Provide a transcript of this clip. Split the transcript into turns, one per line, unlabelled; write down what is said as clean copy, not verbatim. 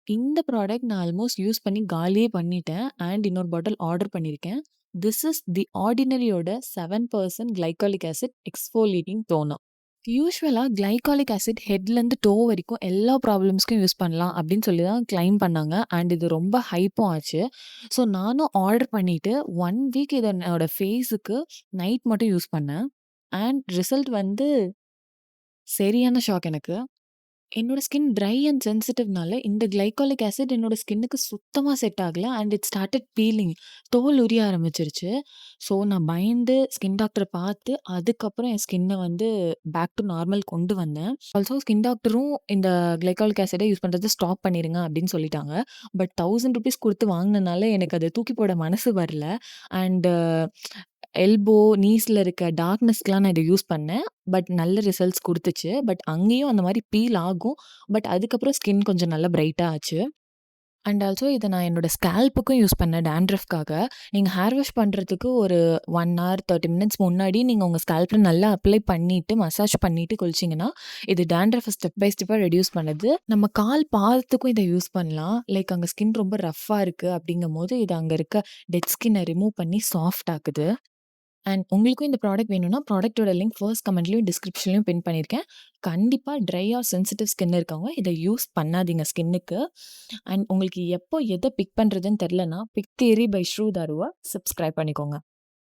இந்த ப்ராடக்ட் நான் almost use பண்ணி காலியே பண்ணிட்டேன். இன்னொரு பாட்டில் ஆர்டர் பண்ணியிருக்கேன். திஸ் இஸ் தி ஆர்டினரியோட 7% கிளைகாலிக் ஆசிட் எக்ஸ்ஃபோலியேட்டிங் டோனர். யூசுவலா கிளைகாலிக் ஆசிட் ஹெட்லேருந்து டோ வரைக்கும் எல்லா ப்ராப்ளம்ஸ்க்கும் யூஸ் பண்ணலாம் அப்படின்னு சொல்லி தான் கிளைம் பண்ணாங்க. இது ரொம்ப ஹைப்பும் ஆச்சு. ஸோ நானும் ஆர்டர் பண்ணிட்டு 1 வீக் இத என்னோட ஃபேஸுக்கு நைட் மட்டும் யூஸ் பண்ணேன். ரிசல்ட் வந்து சரியான ஷாக் எனக்கு. என்னோட ஸ்கின் ட்ரை அண்ட் சென்சிட்டிவ்னால இந்த கிளைகாலிக் ஆசிட் என்னோட ஸ்கின்னுக்கு சுத்தமா செட் ஆகல. It started feeling. தோல் உரிய ஆரம்பிச்சுருச்சு. ஸோ நான் பயந்து ஸ்கின் டாக்டர பார்த்து, அதுக்கப்புறம் என் ஸ்கின்ன வந்து பேக் டூ நார்மல் கொண்டு வந்தேன். ஆல்சோ ஸ்கின் டாக்டரும் இந்த கிளைகாலிக் ஆசிட யூஸ் பண்றத ஸ்டாப் பண்ணிருங்க அப்படின்னு சொல்லிட்டாங்க. பட் ₹1000 குடுத்து வாங்குனனால எனக்கு அத தூக்கி போட மனசு வரல. அண்ட் எல்போ, நீஸ்ல இருக்க டார்க்னஸ்க்குலாம் நான் இத யூஸ் பண்ணேன். நல்ல ரிசல்ட்ஸ் குடுத்துச்சு. அங்கேயும் அந்த மாரி பீல் ஆகும். அதுக்கப்புறம் ஸ்கின் கொஞ்சம் நல்லா பிரைட்டா ஆச்சு. ஆல்சோ இத நான் என்னோட ஸ்கேல்ப்புக்கும் யூஸ் பண்ணேன் டாண்ட்ரஃப்காக. நீங்க ஹேர் வாஷ் பண்றதுக்கு ஒரு 1 ஹவர் 30 மினிட்ஸ் முன்னாடி நீங்க உங்க ஸ்கேல்ப்ல நல்லா அப்ளை பண்ணிட்டு, மசாஜ் பண்ணிட்டு குளிச்சீங்கன்னா, இது டாண்ட்ரஃப்ப ஸ்டெப் பை ஸ்டெப்பா ரெடியூஸ் பண்ணுது. நம்ம கால் பாதத்துக்கும் இத யூஸ் பண்ணலாம். லைக் அங்க ஸ்கின் ரொம்ப ரஃப்பா இருக்கு அப்படிங்கும்போது, இது அங்க இருக்க டெட் ஸ்கின்ன ரிமூவ் பண்ணி சாஃப்ட் ஆக்குது. உங்களுக்கும் இந்த ப்ராடக்ட் வேணும்னா, ப்ராடக்ட்டோட லிங்க் ஃபர்ஸ்ட் கமெண்ட்லயும், டிஸ்கிரிப்ஷன்லயும் பின் பண்ணியிருக்கேன். கண்டிப்பா ட்ரை ஆர் சென்சிட்டிவ் ஸ்கின் இருக்கவங்க இத யூஸ் பண்ணாதீங்க ஸ்கின்னுக்கு. உங்களுக்கு எப்போ எத பிக் பண்றதுன்னு தெரியலனா, பிக் தியரி பை ஸ்ரூ தாருவ சப்ஸ்கிரைப் பண்ணிக்கோங்க.